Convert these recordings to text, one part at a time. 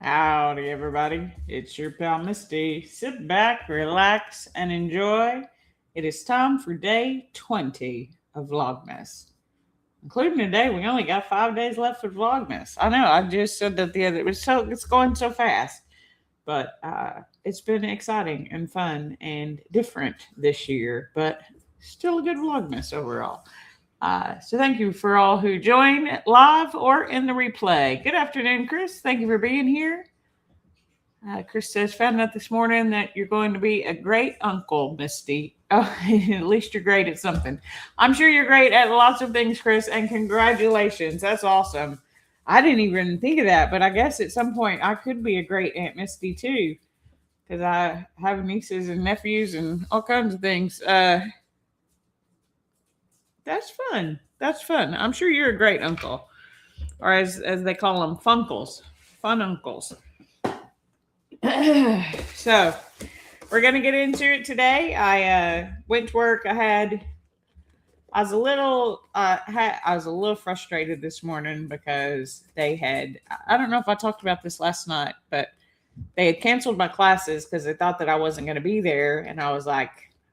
Howdy, everybody. It's your pal Misty. Sit back, relax, and enjoy. It is time for day 20 of VLogMas. Including today, we only got 5 days left of VLogMas. I know, I just said that the other. It's going so fast, but it's been exciting and fun and different this year, but still a good VLogMas overall. So thank you for all who join live or in the replay. Good afternoon, Chris. Thank you for being here. Chris says, found out this morning that you're going to be a great uncle, Misty. Oh, at least you're great at something. I'm sure you're great at lots of things, Chris, and congratulations. That's awesome. I didn't even think of that, but I guess at some point I could be a great Aunt Misty too, because I have nieces and nephews and all kinds of things. That's fun. That's fun. I'm sure you're a great uncle, or as they call them, funkles, fun uncles. So we're gonna get into it today. I went to work. I was a little frustrated this morning because they had. I don't know if I talked about this last night, but they had canceled my classes because they thought that I wasn't going to be there, and I was like,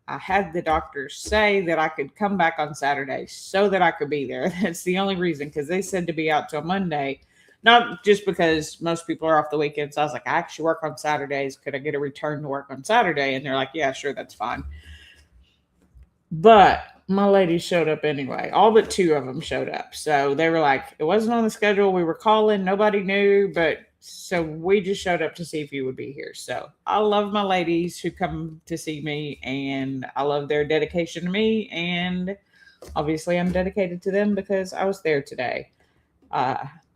I had the doctors say that I could come back on Saturday so that I could be there. That's the only reason, because they said to be out till Monday. Not just because most people are off the weekends. I was like, I actually work on Saturdays. Could I get a return to work on Saturday? And they're like, yeah, sure, that's fine. But my ladies showed up anyway. All but two of them showed up. So they were like, it wasn't on the schedule. We were calling. Nobody knew. But so we just showed up to see if you would be here. So I love my ladies who come to see me. And I love their dedication to me. And obviously I'm dedicated to them because I was there today.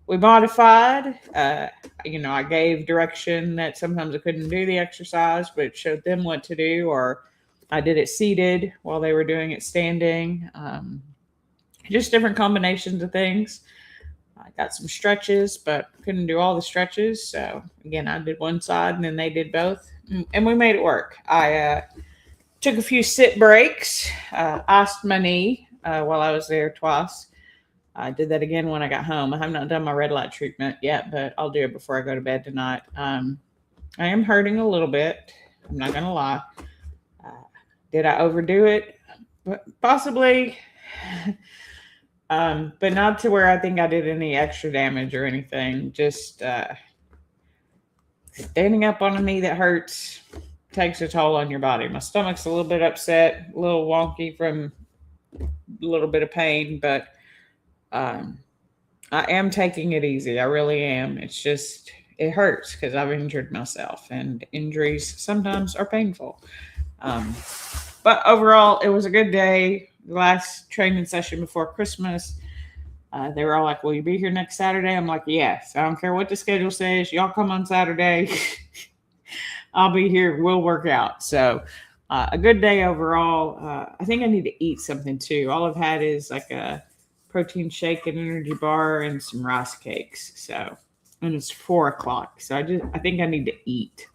We modified. I gave direction that sometimes I couldn't do the exercise, but showed them what to do, or I did it seated while they were doing it standing. Just different combinations of things. I got some stretches, but couldn't do all the stretches. So again, I did one side and then they did both, and we made it work. I took a few sit breaks, iced my knee while I was there twice. I did that again when I got home. I have not done my red light treatment yet, but I'll do it before I go to bed tonight. I am hurting a little bit. I'm not going to lie. Did I overdo it? Possibly. But not to where I think I did any extra damage or anything. Just standing up on a knee that hurts takes a toll on your body. My stomach's a little bit upset, a little wonky from a little bit of pain, but I am taking it easy. I really am. It's just, it hurts because I've injured myself, and injuries sometimes are painful. But overall, it was a good day. The last training session before Christmas, they were all like, will you be here next Saturday? I'm like, yes. I don't care what the schedule says. Y'all come on Saturday. I'll be here. We'll work out. So a good day overall. I think I need to eat something too. All I've had is like a protein shake, an energy bar, and some rice cakes. So, and it's 4:00. So I think I need to eat.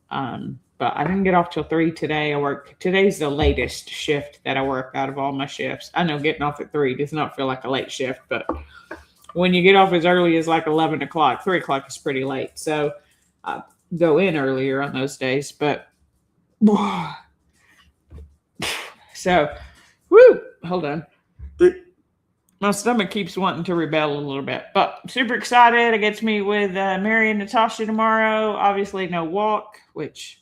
But I didn't get off till 3 today. Today's the latest shift that I work out of all my shifts. I know getting off at 3 does not feel like a late shift, but when you get off as early as like 11 o'clock, 3 o'clock is pretty late. So I go in earlier on those days, but so, hold on. My stomach keeps wanting to rebel a little bit, but super excited. I get to meet with Mary and Natasha tomorrow. Obviously, no walk, which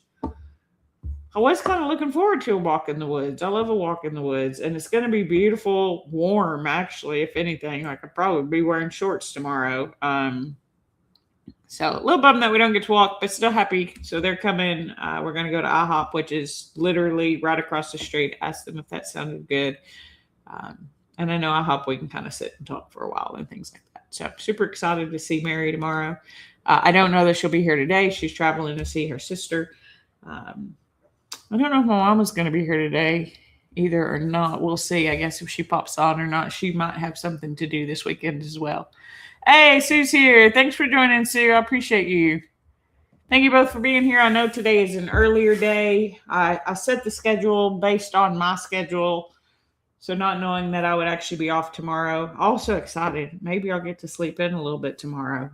I was kind of looking forward to a walk in the woods. I love a walk in the woods, and it's going to be beautiful, warm, actually, if anything. I could probably be wearing shorts tomorrow. So a little bummed that we don't get to walk, but still happy. So they're coming. We're going to go to IHOP, which is literally right across the street. Asked them if that sounded good. And I know I hope we can kind of sit and talk for a while and things like that. So super excited to see Mary tomorrow. I don't know that she'll be here today. She's traveling to see her sister. I don't know if my mom is going to be here today either or not. We'll see. I guess if she pops on or not, she might have something to do this weekend as well. Hey, Sue's here. Thanks for joining, Sue. I appreciate you. Thank you both for being here. I know today is an earlier day. I set the schedule based on my schedule. So not knowing that I would actually be off tomorrow. Also excited. Maybe I'll get to sleep in a little bit tomorrow.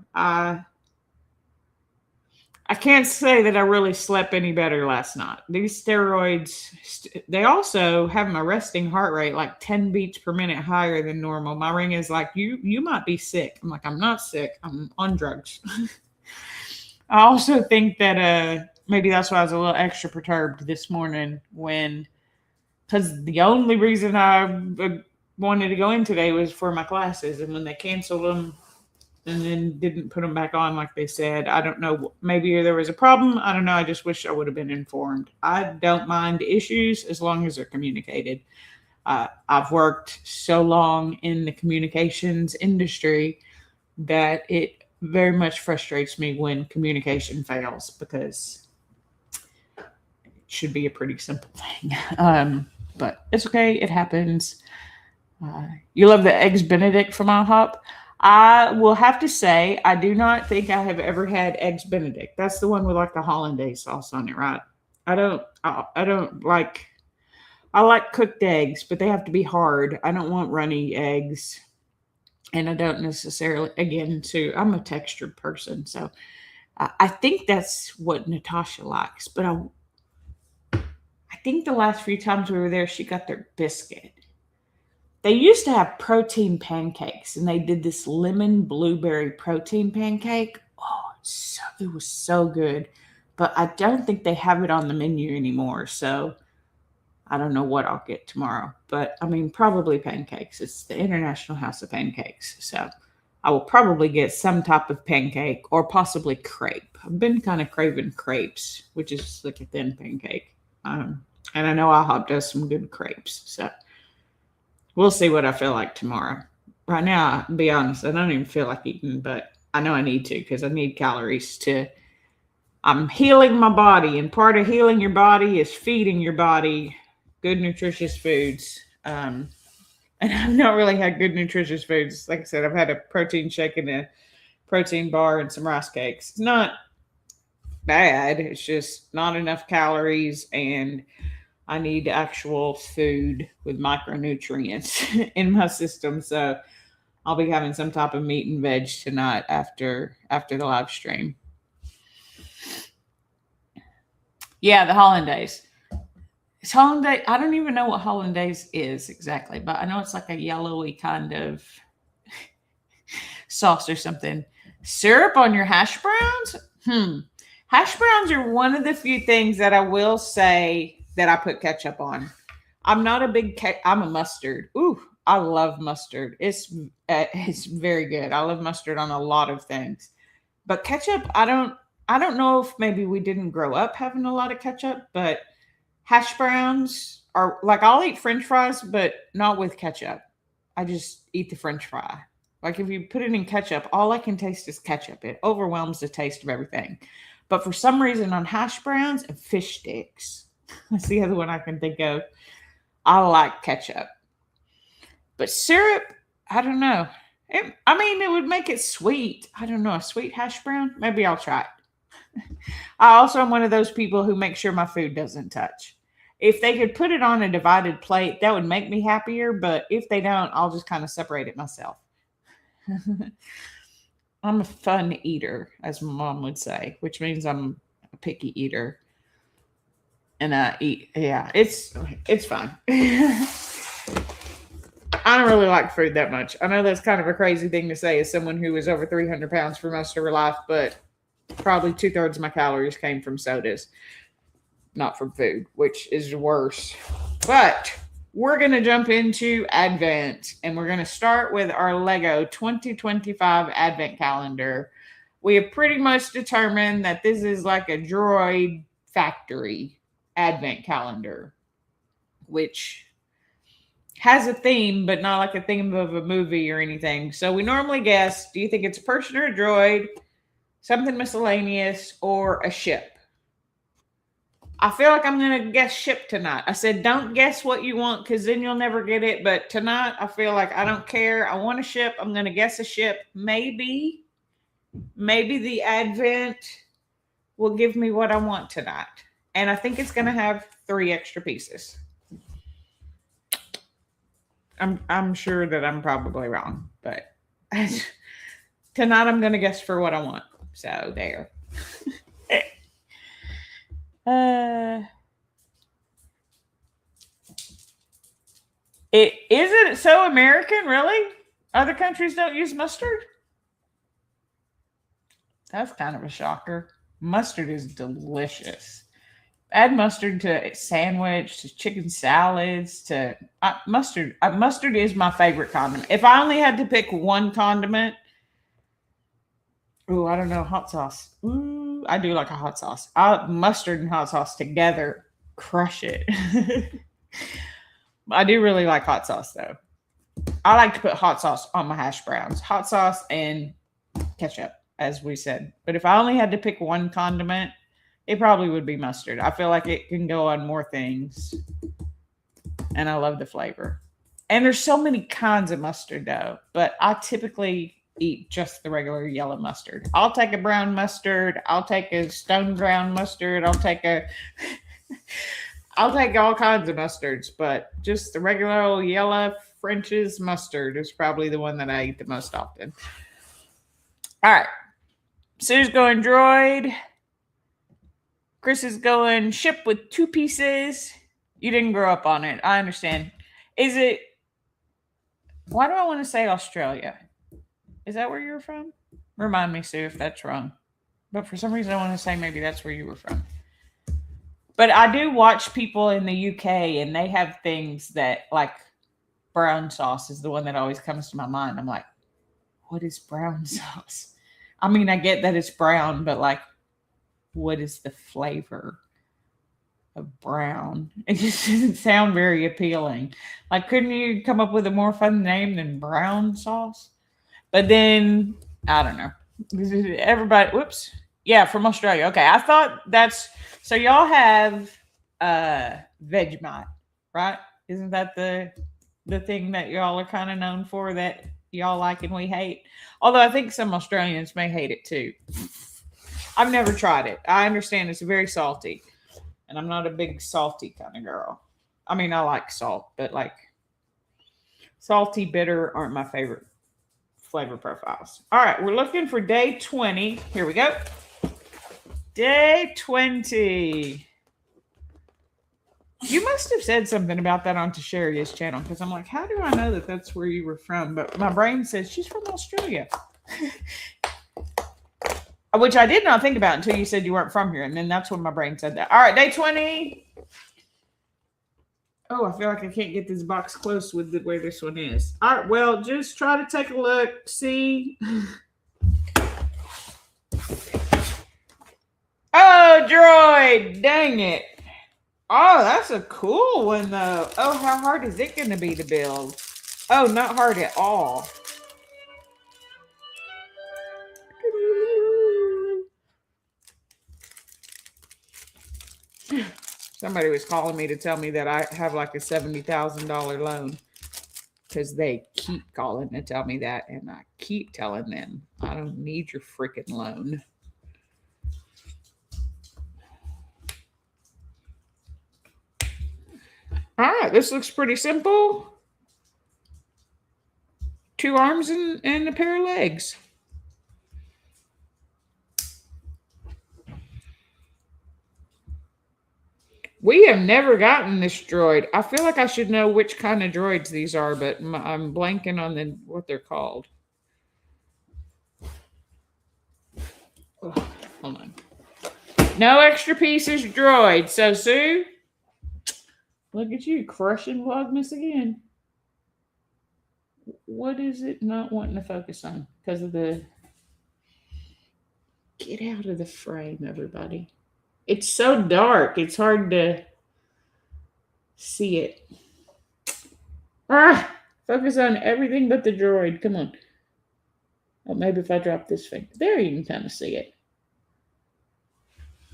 I can't say that I really slept any better last night. These steroids, they also have my resting heart rate like 10 beats per minute higher than normal. My ring is like, you might be sick. I'm like, I'm not sick. I'm on drugs. I also think that maybe that's why I was a little extra perturbed this morning because the only reason I wanted to go in today was for my classes. And when they canceled them, and then didn't put them back on like they said. I don't know. Maybe there was a problem. I don't know. I just wish I would have been informed. I don't mind issues as long as they're communicated. I've worked so long in the communications industry that it very much frustrates me when communication fails because it should be a pretty simple thing. But it's okay. It happens. You love the Eggs Benedict from IHOP? I will have to say, I do not think I have ever had Eggs Benedict. That's the one with like the hollandaise sauce on it, right? I don't like, I like cooked eggs, but they have to be hard. I don't want runny eggs. And I don't necessarily, again, I'm a textured person. So I think that's what Natasha likes. But I think the last few times we were there, she got their biscuit. They used to have protein pancakes, and they did this lemon blueberry protein pancake. Oh, it was so good. But I don't think they have it on the menu anymore. So I don't know what I'll get tomorrow. But I mean, probably pancakes. It's the International House of Pancakes. So I will probably get some type of pancake or possibly crepe. I've been kind of craving crepes, which is like a thin pancake. And I know IHOP does some good crepes. So we'll see what I feel like tomorrow. Right now, to be honest, I don't even feel like eating, but I know I need to because I need calories I'm healing my body, and part of healing your body is feeding your body good, nutritious foods. And I've not really had good, nutritious foods. Like I said, I've had a protein shake and a protein bar and some rice cakes. It's not bad. It's just not enough calories, and I need actual food with micronutrients in my system. So I'll be having some type of meat and veg tonight after the live stream. Yeah, the hollandaise. It's hollandaise. I don't even know what hollandaise is exactly, but I know it's like a yellowy kind of sauce or something. Syrup on your hash browns? Hash browns are one of the few things that I will say that I put ketchup on. I'm not a big I'm a mustard. Ooh, I love mustard. It's very good. I love mustard on a lot of things. But ketchup, I don't know if maybe we didn't grow up having a lot of ketchup, but hash browns are like, I'll eat French fries, but not with ketchup. I just eat the French fry. Like if you put it in ketchup, all I can taste is ketchup. It overwhelms the taste of everything. But for some reason on hash browns and fish sticks, that's the other one I can think of, I like ketchup. But syrup, I don't know. It would make it sweet. I don't know, a sweet hash brown? Maybe I'll try it. I also am one of those people who make sure my food doesn't touch. If they could put it on a divided plate, that would make me happier. But if they don't, I'll just kind of separate it myself. I'm a fun eater, as my mom would say, which means I'm a picky eater. And I eat, yeah, it's fine. I don't really like food that much. I know that's kind of a crazy thing to say as someone who was over 300 pounds for most of her life, but probably 2/3 of my calories came from sodas, not from food, which is worse. But we're going to jump into Advent, and we're going to start with our Lego 2025 Advent calendar. We have pretty much determined that this is like a droid factory Advent calendar, which has a theme, but not like a theme of a movie or anything. So we normally guess, do you think it's a person or a droid, something miscellaneous, or a ship? I feel like I'm going to guess ship tonight. I said, don't guess what you want because then you'll never get it. But tonight, I feel like I don't care. I want a ship. I'm going to guess a ship. Maybe the Advent will give me what I want tonight. And I think it's going to have 3 extra pieces. I'm sure that I'm probably wrong. But tonight, I'm going to guess for what I want. So there. It isn't so American, really? Other countries don't use mustard? That's kind of a shocker. Mustard is delicious. Add mustard to a sandwich, to chicken salads, to mustard. Mustard is my favorite condiment. If I only had to pick one condiment, I don't know, hot sauce. Ooh, I do like a hot sauce. Mustard and hot sauce together, crush it. I do really like hot sauce though. I like to put hot sauce on my hash browns. Hot sauce and ketchup, as we said. But if I only had to pick one condiment, it probably would be mustard. I feel like it can go on more things. And I love the flavor. And there's so many kinds of mustard though. But I typically eat just the regular yellow mustard. I'll take a brown mustard. I'll take a stone ground mustard. I'll take all kinds of mustards. But just the regular old yellow French's mustard is probably the one that I eat the most often. All right. Sue's going droid. Chris is going ship with 2 pieces. You didn't grow up on it. I understand. Why do I want to say Australia? Is that where you're from? Remind me, Sue, if that's wrong. But for some reason, I want to say maybe that's where you were from. But I do watch people in the UK, and they have things that, like, brown sauce is the one that always comes to my mind. I'm like, what is brown sauce? I mean, I get that it's brown, but, like, what is the flavor of brown? It just doesn't sound very appealing. Like, couldn't you come up with a more fun name than brown sauce? But then, I don't know. Everybody, whoops. Yeah, from Australia. Okay, I thought so y'all have Vegemite, right? Isn't that the thing that y'all are kind of known for that y'all like and we hate? Although I think some Australians may hate it too. I've never tried it. I understand it's very salty, and I'm not a big salty kind of girl. I mean, I like salt, but like salty, bitter aren't my favorite flavor profiles. All right, we're looking for day 20. Here we go. Day 20. You must have said something about that on Tasharia's channel, because I'm like, how do I know that that's where you were from? But my brain says she's from Australia. Which I did not think about until you said you weren't from here. And then that's when my brain said that. All right, day 20. Oh, I feel like I can't get this box close with the way this one is. All right, well, just try to take a look. See. Oh, droid. Dang it. Oh, that's a cool one, though. Oh, how hard is it going to be to build? Oh, not hard at all. Somebody was calling me to tell me that I have like a $70,000 loan, because they keep calling to tell me that, and I keep telling them I don't need your freaking loan. All right, this looks pretty simple. 2 arms and a pair of legs. We have never gotten this droid. I feel like I should know which kind of droids these are, but I'm blanking on what they're called. Oh, hold on. No extra pieces droid. So, Sue, look at you crushing VLogMas again. What is it not wanting to focus on? Because of the... Get out of the frame, everybody. It's so dark. It's hard to see it. Focus on everything but the droid. Come on. Oh, maybe if I drop this thing. There you can kind of see it.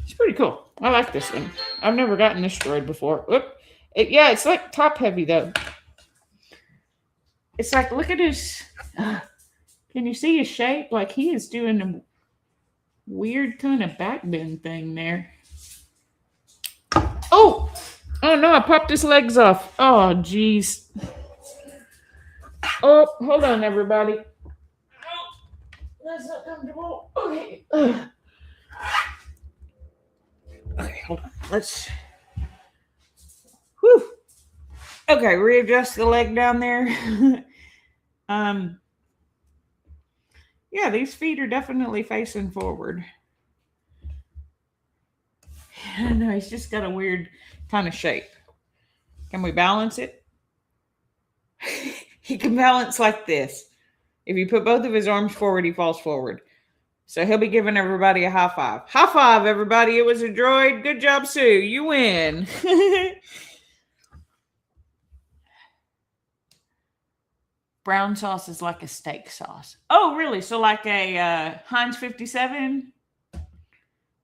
It's pretty cool. I like this one. I've never gotten this droid before. Oop. Yeah, it's like top heavy though. It's like, look at his... can you see his shape? Like he is doing a weird kind of back bend thing there. Oh no, I popped his legs off. Oh, geez. Oh, hold on, everybody. Oh, that's not comfortable. Okay. Okay, hold on. let's, whew. Okay, readjust the leg down there. Yeah, these feet are definitely facing forward. I don't know, he's just got a weird kind of shape. Can we balance it? He can balance like this. If you put both of his arms forward, he falls forward. So he'll be giving everybody a high five. High five, everybody. It was a droid. Good job, Sue. You win. Brown sauce is like a steak sauce. Oh, really? So like a Heinz 57?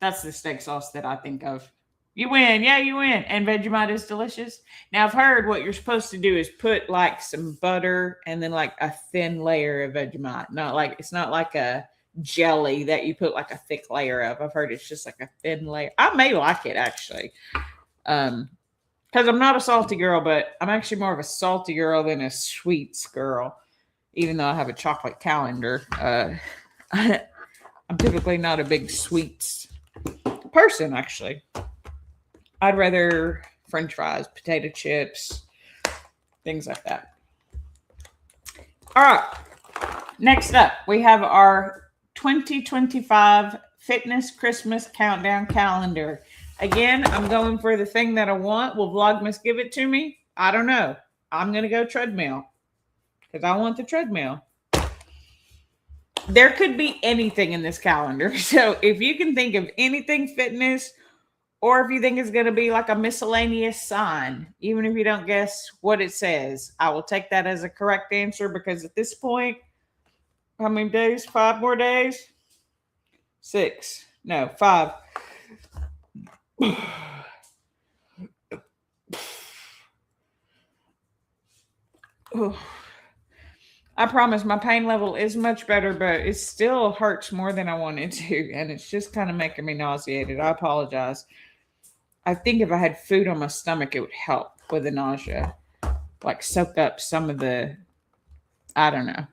That's the steak sauce that I think of. You win. Yeah, you win. And Vegemite is delicious. Now, I've heard what you're supposed to do is put like some butter and then like a thin layer of Vegemite. It's not like a jelly that you put like a thick layer of. I've heard it's just like a thin layer. I may like it actually. Because I'm not a salty girl, but I'm actually more of a salty girl than a sweets girl, even though I have a chocolate calendar. I'm typically not a big sweets person, actually. I'd rather French fries, potato chips, things like that. All right. Next up, we have our 2025 Fitness Christmas Countdown Calendar. Again, I'm going for the thing that I want. Will VLogMas give it to me? I don't know. I'm going to go treadmill because I want the treadmill. There could be anything in this calendar. So if you can think of anything fitness, or if you think it's going to be like a miscellaneous sign, even if you don't guess what it says, I will take that as a correct answer because at this point, how many days? 5 more days? 6. No, 5. I promise my pain level is much better, but it still hurts more than I wanted to. And it's just kind of making me nauseated. I apologize. I think if I had food on my stomach, it would help with the nausea. Like soak up some of the, I don't know.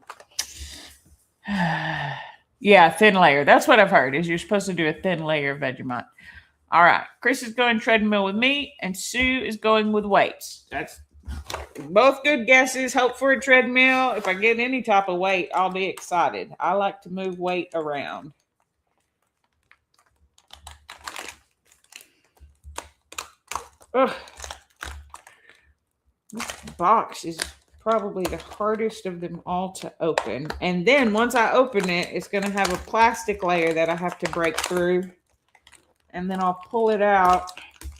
Yeah, thin layer. That's what I've heard is you're supposed to do a thin layer of Vegemite. All right. Chris is going treadmill with me and Sue is going with weights. That's both good guesses. Hope for a treadmill. If I get any type of weight, I'll be excited. I like to move weight around. Ugh. This box is probably the hardest of them all to open. And then once I open it, it's going to have a plastic layer that I have to break through. And then I'll pull it out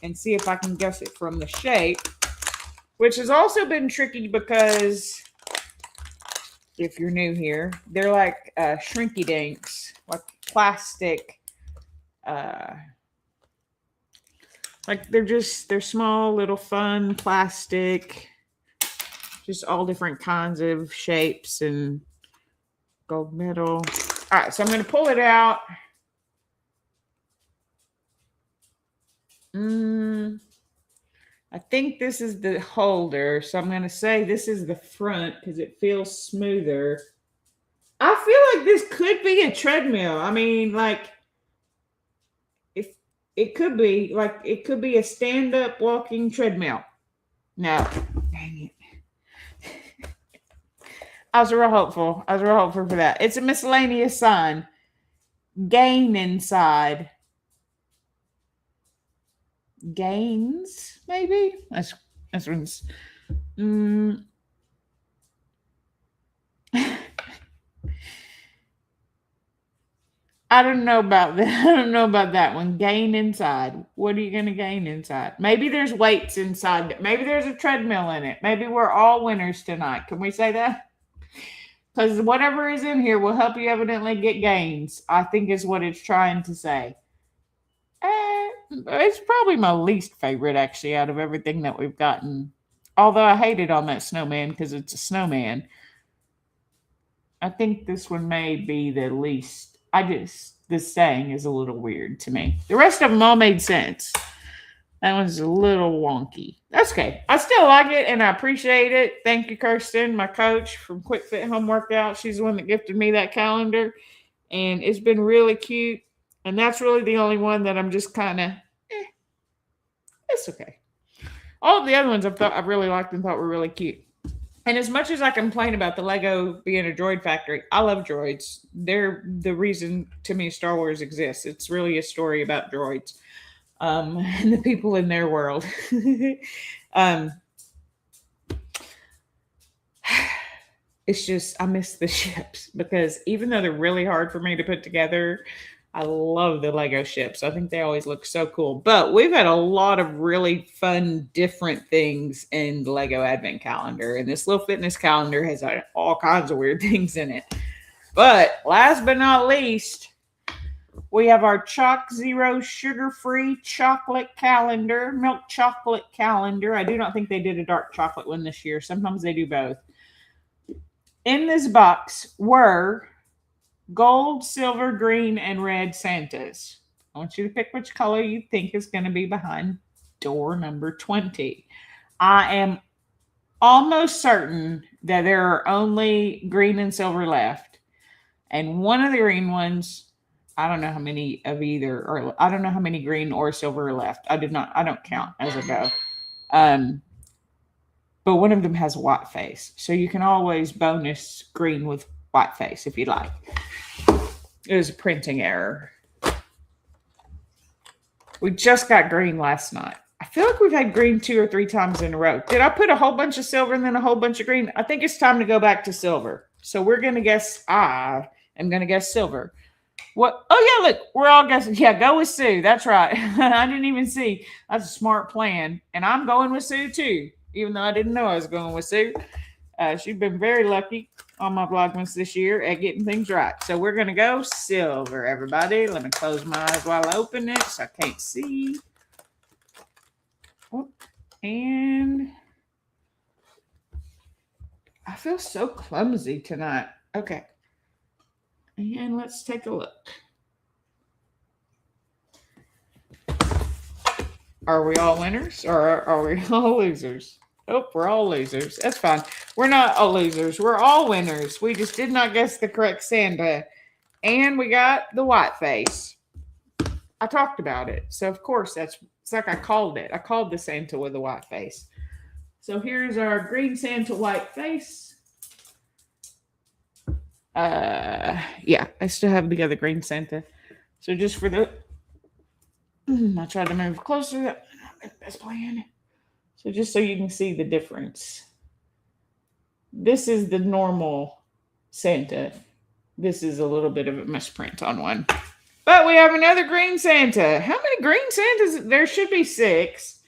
and see if I can guess it from the shape, which has also been tricky because if you're new here, they're like shrinky dinks, like plastic, like they're small, little fun plastic, just all different kinds of shapes and gold metal. All right, so I'm going to pull it out. I think this is the holder, so I'm going to say this is the front because it feels smoother. I feel like this could be a treadmill. I mean, like, if it could be a stand-up walking treadmill. No, dang it. I was real hopeful for that. It's a miscellaneous sign. Gain inside. Gains, maybe? That's one's. I don't know about that. I don't know about that one. Gain inside. What are you going to gain inside? Maybe there's weights inside. Maybe there's a treadmill in it. Maybe we're all winners tonight. Can we say that? Because whatever is in here will help you evidently get gains, I think is what it's trying to say. It's probably my least favorite, actually, out of everything that we've gotten. Although I hated on that snowman because it's a snowman. I think this one may be the least. This saying is a little weird to me. The rest of them all made sense. That one's a little wonky. That's okay. I still like it and I appreciate it. Thank you, Kirsten, my coach from Quick Fit Home Workout. She's the one that gifted me that calendar. And it's been really cute. And that's really the only one that I'm just kind of that's okay. All of the other ones I've really liked and thought were really cute. And as much as I complain about the Lego being a droid factory, I love droids. They're the reason to me Star Wars exists. It's really a story about droids, and the people in their world. um, it's just I miss the ships because even though they're really hard for me to put together, I love the Lego ships. I think they always look so cool. But we've had a lot of really fun, different things in the Lego Advent Calendar. And this little fitness calendar has all kinds of weird things in it. But last but not least, we have our Chalk Zero sugar-free chocolate calendar, milk chocolate calendar. I do not think they did a dark chocolate one this year. Sometimes they do both. In this box were gold, silver, green, and red Santas. I want you to pick which color you think is going to be behind door number 20. I am almost certain that there are only green and silver left. And one of the green ones, I don't know how many of either, or I don't know how many green or silver are left. I don't count as I go. But one of them has a white face. So you can always bonus green with white face if you like. It was a printing error. We just got green last night. I feel like we've had green 2 or 3 times in a row. Did I put a whole bunch of silver and then a whole bunch of green? I think it's time to go back to silver. So we're going to guess, I am going to guess silver. What? Oh, yeah, look, we're all guessing. Yeah, go with Sue. That's right. I didn't even see. That's a smart plan. And I'm going with Sue, too, even though I didn't know I was going with Sue. She's been very lucky on my VLogMas this year at getting things right. So we're going to go silver, everybody. Let me close my eyes while I open it so I can't see. Oh, and I feel so clumsy tonight. Okay. And let's take a look. Are we all winners or are we all losers? Oh, we're all losers. That's fine. We're not all losers. We're all winners. We just did not guess the correct Santa. And we got the white face. I talked about it. So, of course, it's like I called it. I called the Santa with the white face. So, here's our green Santa white face. Yeah, I still have the other green Santa. So, just for the... I tried to move closer. That's playing. So just so you can see the difference. This is the normal Santa. This is a little bit of a misprint on one. But we have another green Santa. How many green Santas? There should be 6.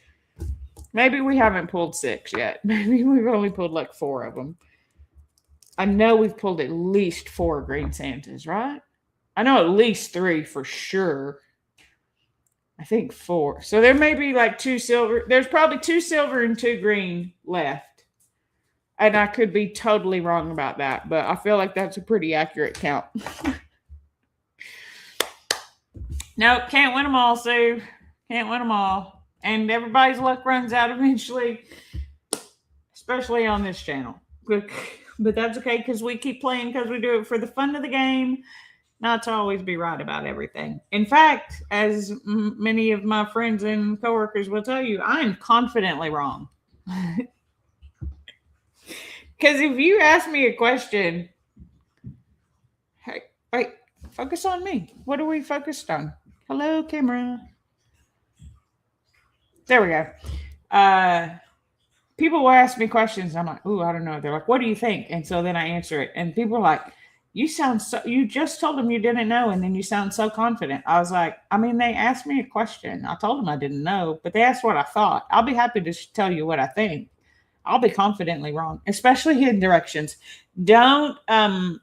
Maybe we haven't pulled 6 yet. Maybe we've only pulled like 4 of them. I know we've pulled at least 4 green Santas, right? I know at least 3 for sure. I think 4. So there may be like 2 silver. There's probably 2 silver and 2 green left. And I could be totally wrong about that, but I feel like that's a pretty accurate count. Nope, can't win them all, Sue. Can't win them all. And everybody's luck runs out eventually, especially on this channel. But that's okay because we keep playing because we do it for the fun of the game. Not to always be right about everything. In fact, as many of my friends and coworkers will tell you, I am confidently wrong. Because if you ask me a question, hey, wait, focus on me. What are we focused on? Hello, camera. There we go. People will ask me questions. I'm like, ooh, I don't know. They're like, what do you think? And so then I answer it. And people are like, you just told them you didn't know, and then you sound so confident. I was like, I mean, they asked me a question. I told them I didn't know, but they asked what I thought. I'll be happy to tell you what I think. I'll be confidently wrong, especially in directions. Don't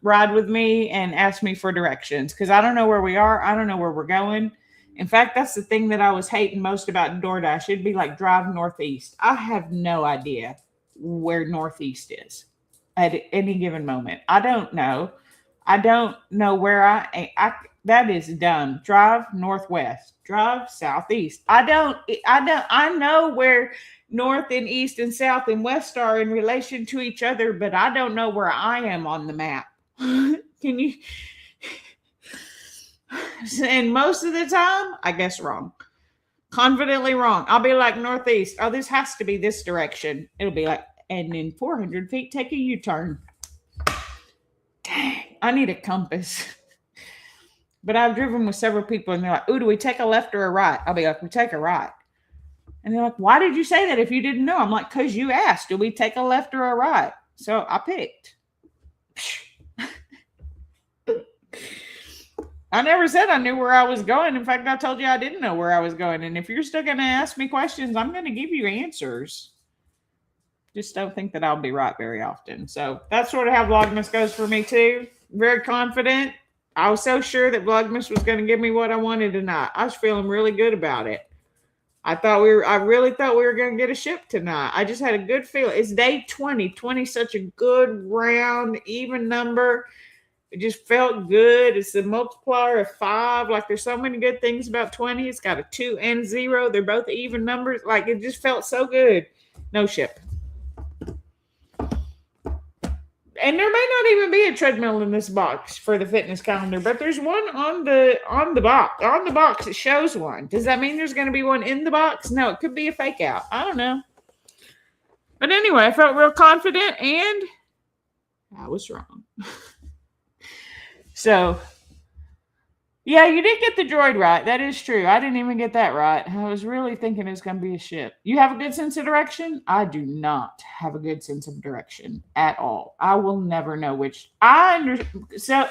ride with me and ask me for directions because I don't know where we are. I don't know where we're going. In fact, that's the thing that I was hating most about DoorDash. It'd be like drive northeast. I have no idea where northeast is at any given moment. I don't know. I don't know where I that is dumb. Drive northwest, drive southeast. I know where north and east and south and west are in relation to each other, but I don't know where I am on the map. Can you? And most of the time, I guess wrong. Confidently wrong. I'll be like northeast. Oh, this has to be this direction. It'll be like, and in 400 feet, take a U-turn. Dang, I need a compass. But I've driven with several people and they're like, ooh, do we take a left or a right? I'll be like, we take a right. And they're like, why did you say that if you didn't know? I'm like, because you asked, do we take a left or a right? So I picked. I never said I knew where I was going. In fact, I told you I didn't know where I was going. And if you're still going to ask me questions, I'm going to give you answers. Just don't think that I'll be right very often. So that's sort of how Vlogmas goes for me too. Very confident. I was so sure that Vlogmas was going to give me what I wanted tonight. I was feeling really good about it. I really thought we were going to get a ship tonight. I just had a good feeling. It's day 20. 20 is such a good, round, even number. It just felt good. It's a multiplier of 5. Like there's so many good things about 20. It's got a 2 and 0. They're both even numbers. Like it just felt so good. No ship. And there may not even be a treadmill in this box for the fitness calendar, but there's one on the box. On the box, it shows one. Does that mean there's going to be one in the box? No, it could be a fake out. I don't know. But anyway, I felt real confident, and I was wrong. So, yeah, you did get the droid right. That is true. I didn't even get that right. I was really thinking it was going to be a ship. You have a good sense of direction? I do not have a good sense of direction at all. I will never know which. And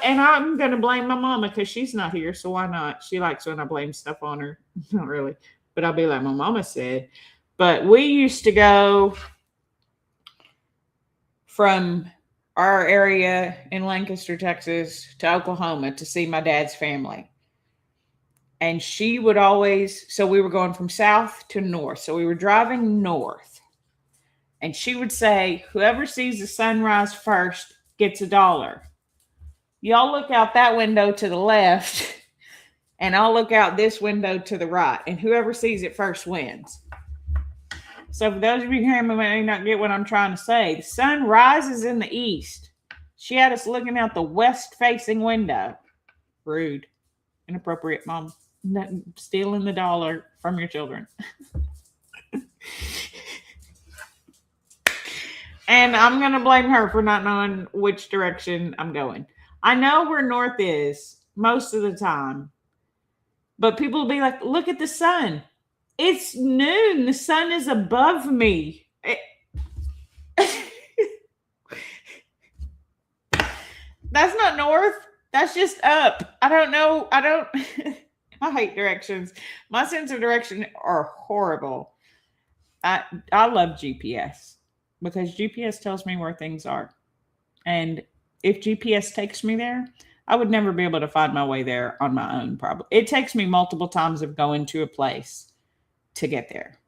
I'm going to blame my mama because she's not here, so why not? She likes when I blame stuff on her. Not really. But I'll be like my mama said. But we used to go from our area in Lancaster, Texas, to Oklahoma to see my dad's family. And she would always, so we were going from south to north. So we were driving north. And she would say, whoever sees the sunrise first gets $1. Y'all look out that window to the left, and I'll look out this window to the right. And whoever sees it first wins. So for those of you here who may not get what I'm trying to say, the sun rises in the east. She had us looking out the west-facing window. Rude. Inappropriate, Mom. Stealing the $1 from your children. And I'm going to blame her for not knowing which direction I'm going. I know where north is most of the time. But people will be like, look at the sun. It's noon. The sun is above me. That's not north. That's just up. I don't know. I hate directions. My sense of direction are horrible. I love GPS because GPS tells me where things are. And if GPS takes me there, I would never be able to find my way there on my own, probably. It takes me multiple times of going to a place to get there.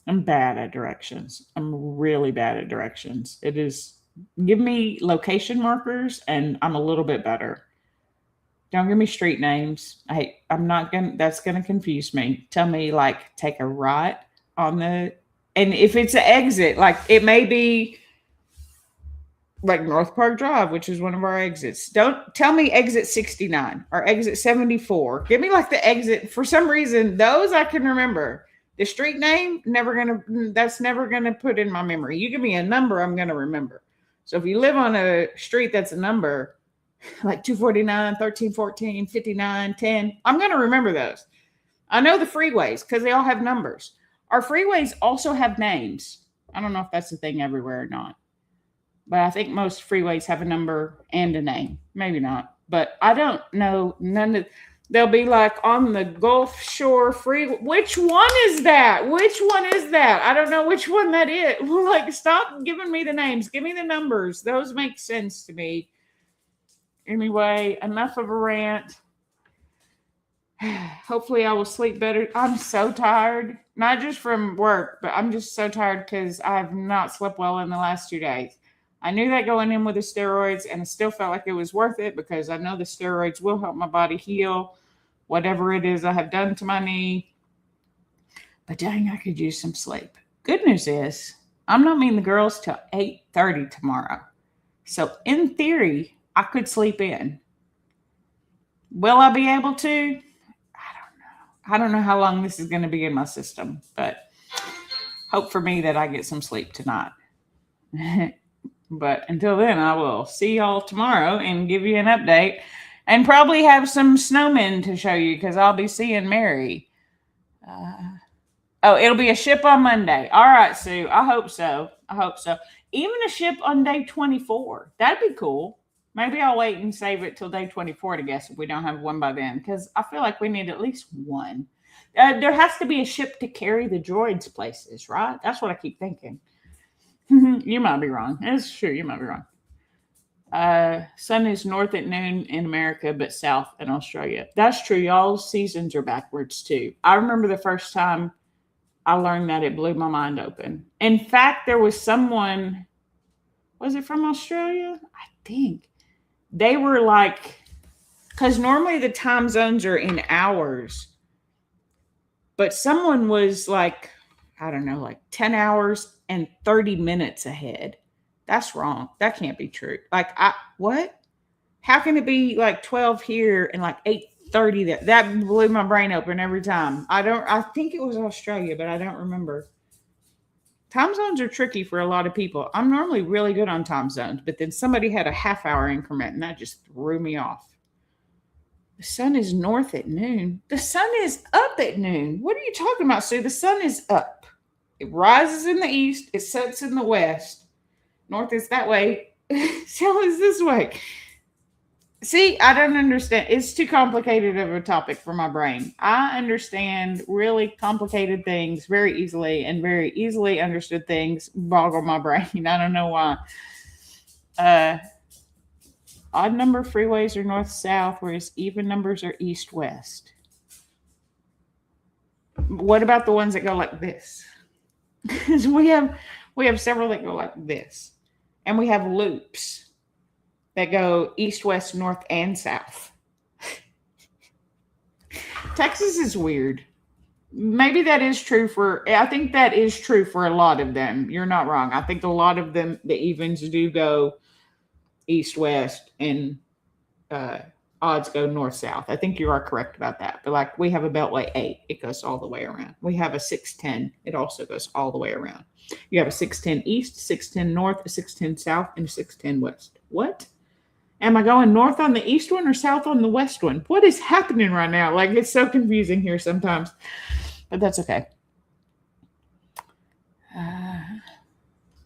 I'm bad at directions. I'm really bad at directions. It is, give me location markers and I'm a little bit better. Don't give me street names. That's going to confuse me. Tell me like take a right on and if it's an exit, like it may be like North Park Drive, which is one of our exits. Don't tell me exit 69 or exit 74. Give me like the exit. For some reason, those I can remember. The street name, that's never gonna put in my memory. You give me a number, I'm gonna remember. So if you live on a street that's a number, like 249, 1314, 59, 10, I'm gonna remember those. I know the freeways because they all have numbers. Our freeways also have names. I don't know if that's a thing everywhere or not. But I think most freeways have a number and a name. Maybe not. But I don't know. They'll be like on the Gulf Shore Freeway. Which one is that? Which one is that? I don't know which one that is. Like, stop giving me the names. Give me the numbers. Those make sense to me. Anyway, enough of a rant. Hopefully I will sleep better. I'm so tired. Not just from work, but I'm just so tired because I have not slept well in the last 2 days. I knew that going in with the steroids, and I still felt like it was worth it because I know the steroids will help my body heal whatever it is I have done to my knee. But dang, I could use some sleep. Good news is I'm not meeting the girls till 8:30 tomorrow. So in theory, I could sleep in. Will I be able to? I don't know. I don't know how long this is going to be in my system, but hope for me that I get some sleep tonight. But until then, I will see y'all tomorrow and give you an update and probably have some snowmen to show you because I'll be seeing Mary. Oh, it'll be a ship on Monday. All right, Sue. I hope so. Even a ship on day 24. That'd be cool. Maybe I'll wait and save it till day 24 to guess if we don't have one by then because I feel like we need at least one. There has to be a ship to carry the droids places, right? That's what I keep thinking. You might be wrong. It's true. You might be wrong. Sun is north at noon in America, but south in Australia. That's true. Y'all's seasons are backwards too. I remember the first time I learned that, it blew my mind open. In fact, there was someone, was it from Australia? I think. They were like, because normally the time zones are in hours, but someone was like, I don't know, like 10 hours and 30 minutes ahead. That's wrong. That can't be true. Like, what? How can it be like 12 here and like 8:30 there? That blew my brain open every time. I think it was Australia, but I don't remember. Time zones are tricky for a lot of people. I'm normally really good on time zones, but then somebody had a half-hour increment and that just threw me off. The sun is north at noon. The sun is up at noon. What are you talking about, Sue? The sun is up. It rises in the east. It sets in the west. North is that way. South is this way. See, I don't understand. It's too complicated of a topic for my brain. I understand really complicated things very easily, and very easily understood things boggle my brain. I don't know why. Odd number freeways are north-south, whereas even numbers are east-west. What about the ones that go like this? Because we have several that go like this. And we have loops that go east, west, north, and south. Texas is weird. Maybe that is true I think that is true for a lot of them. You're not wrong. I think a lot of them, the evens do go east, west, and odds go north, south. I think you are correct about that. But like we have a Beltway 8, it goes all the way around. We have a 610, it also goes all the way around. You have a 610 east, 610 north, a 610 south, and a 610 west. What? Am I going north on the east one or south on the west one? What is happening right now? Like, it's so confusing here sometimes. But that's okay.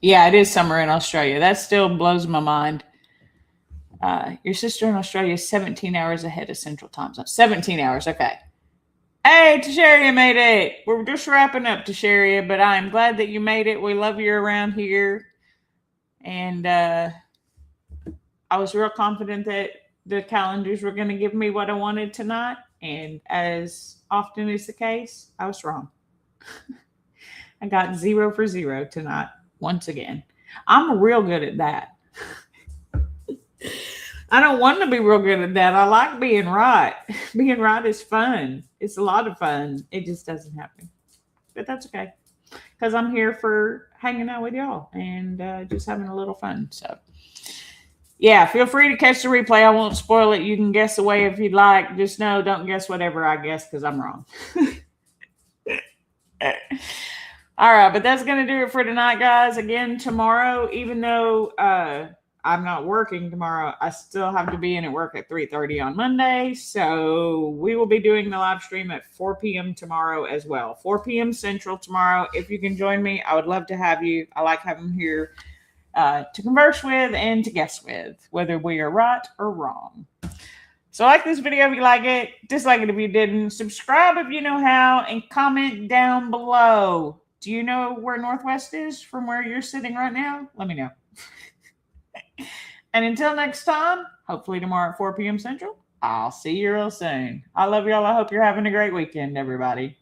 Yeah, it is summer in Australia. That still blows my mind. Your sister in Australia is 17 hours ahead of Central Time Zone. 17 hours, okay. Hey, Tasharia made it. We're just wrapping up, Tasharia, but I'm glad that you made it. We love you around here. And I was real confident that the calendars were going to give me what I wanted tonight. And as often is the case, I was wrong. I got 0 for 0 tonight, once again. I'm real good at that. I don't want to be real good at that. I like being right. Being right is fun. It's a lot of fun. It just doesn't happen. But that's okay. Because I'm here for hanging out with y'all and just having a little fun. So, yeah, feel free to catch the replay. I won't spoil it. You can guess away if you'd like. Just know, don't guess whatever I guess because I'm wrong. All right, but that's going to do it for tonight, guys. Again, tomorrow, even though I'm not working tomorrow, I still have to be in at work at 3:30 on Monday. So we will be doing the live stream at 4 p.m. tomorrow as well. 4 p.m. Central tomorrow. If you can join me, I would love to have you. I like having here to converse with and to guess with, whether we are right or wrong. So like this video if you like it, dislike it if you didn't, subscribe if you know how, and comment down below. Do you know where Northwest is from where you're sitting right now? Let me know. And until next time, hopefully tomorrow at 4 p.m. Central, I'll see you real soon. I love y'all. I hope you're having a great weekend, everybody.